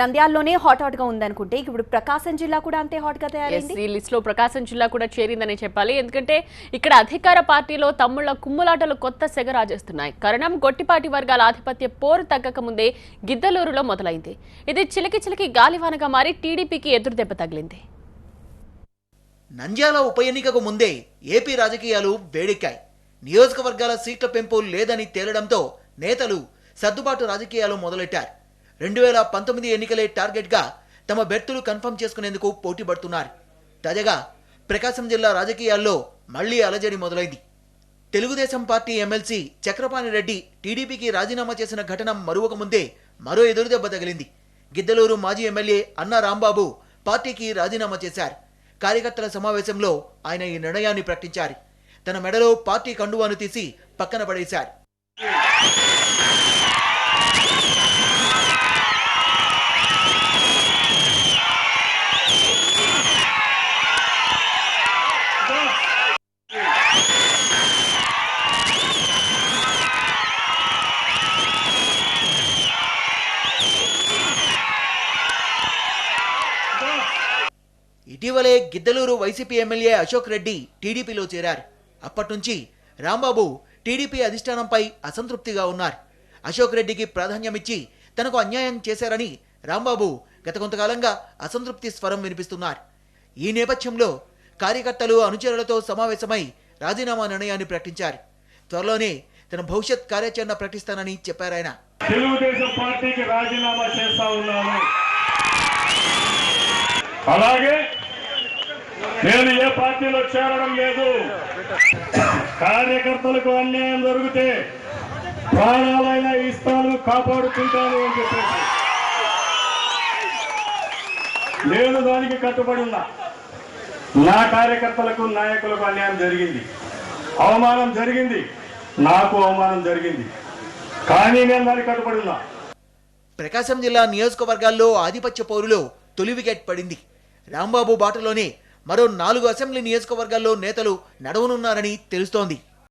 నంద్యాలలోనే hot గా ఉందనుకుంటే ఇప్పుడు ప్రకాశం జిల్లా కూడా అంతే హాట్ గా తయారైంది. ఈ లిస్ట్ లో ప్రకాశం జిల్లా కూడా చేరిందని చెప్పాలి. ఎందుకంటే ఇక్కడ అధికార పార్టీలో తమ్ముళ్ల కుమ్ములాటలు కొత్త సెగ రాజేస్తున్నాయి. కరణం గొట్టిపాటి వర్గాల ఆధిపత్య పోరు తగ్గక ముందే గిద్దలూరులో మొదలైంది. ఇది చిలికి చిలికి గాలివానగా మారి టీడీపీకి ఎదురుదెబ్బ తగిలింది. నంద్యాల ఉప ఎన్నికకు ముందే ఏపీ రాజకీయాలు వేడెక్కాయి. నియోజకవర్గాల సీట్ల పెంపు లేదని తేలడంతో నేతలు సర్దుబాటు రాజకీయాలు మొదలెట్టారు. 2019 ఎన్నికలే టార్గెట్గా తమ బెర్తులు కన్ఫర్మ్ చేసుకునేందుకు పోటీ పడుతున్నారు. తాజాగా ప్రకాశం జిల్లా రాజకీయాల్లో మళ్లీ అలజడి మొదలైంది. తెలుగుదేశం పార్టీ ఎమ్మెల్సీ చక్రపాణి రెడ్డి టీడీపీకి రాజీనామా చేసిన ఘటన మరువక ముందే మరో ఎదురుదెబ్బ తగిలింది. గిద్దలూరు మాజీ ఎమ్మెల్యే అన్నా రాంబాబు పార్టీకి రాజీనామా చేశారు. కార్యకర్తల సమావేశంలో ఆయన ఈ నిర్ణయాన్ని ప్రకటించారు. తన మెడలో పార్టీ కండువాను తీసి పక్కన పడేశారు. ఇటీవలే గిద్దలూరు వైసీపీ ఎమ్మెల్యే అశోక్ రెడ్డి టీడీపీలో చేరారు. అప్పటి నుంచి రాంబాబు టీడీపీ అధిష్టానంపై అసంతృప్తిగా ఉన్నారు. అశోక్ రెడ్డికి ప్రాధాన్యమిచ్చి తనకు అన్యాయం చేశారని రాంబాబు గత కొంతకాలంగా అసంతృప్తి స్వరం వినిపిస్తున్నారు. ఈ నేపథ్యంలో కార్యకర్తలు అనుచరులతో సమావేశమై రాజీనామా నిర్ణయాన్ని ప్రకటించారు. త్వరలోనే తన భవిష్యత్ కార్యాచరణ ప్రకటిస్తానని చెప్పారాయన. తెలుగుదేశం పార్టీకి రాజీనామా చేస్తా ఉన్నాను. అలాగే నేను ఏ పార్టీలో చేరడం లేదు. కార్యకర్తలకు అన్యాయం జరిగితే ప్రాణాలైనా ఇస్తాను, కాపాడుకుంటాను అని చెప్పేసి నేను దానికి కట్టుబడి ఉన్నా. నా కార్యకర్తలకు నాయకులకు అన్యాయం జరిగింది, అవమానం జరిగింది, నాకు అవమానం జరిగింది, కానీ నేను దానికి కట్టుబడి ఉన్నా. ప్రకాశం జిల్లా నియోజకవర్గాల్లో ఆధిపత్య పోరులో తొలి వికెట్ పడింది. రాంబాబు బాటలోనే మరో 4 అసెంబ్లీ నియోజకవర్గాల్లో నేతలు నడవనున్నారని తెలుస్తోంది.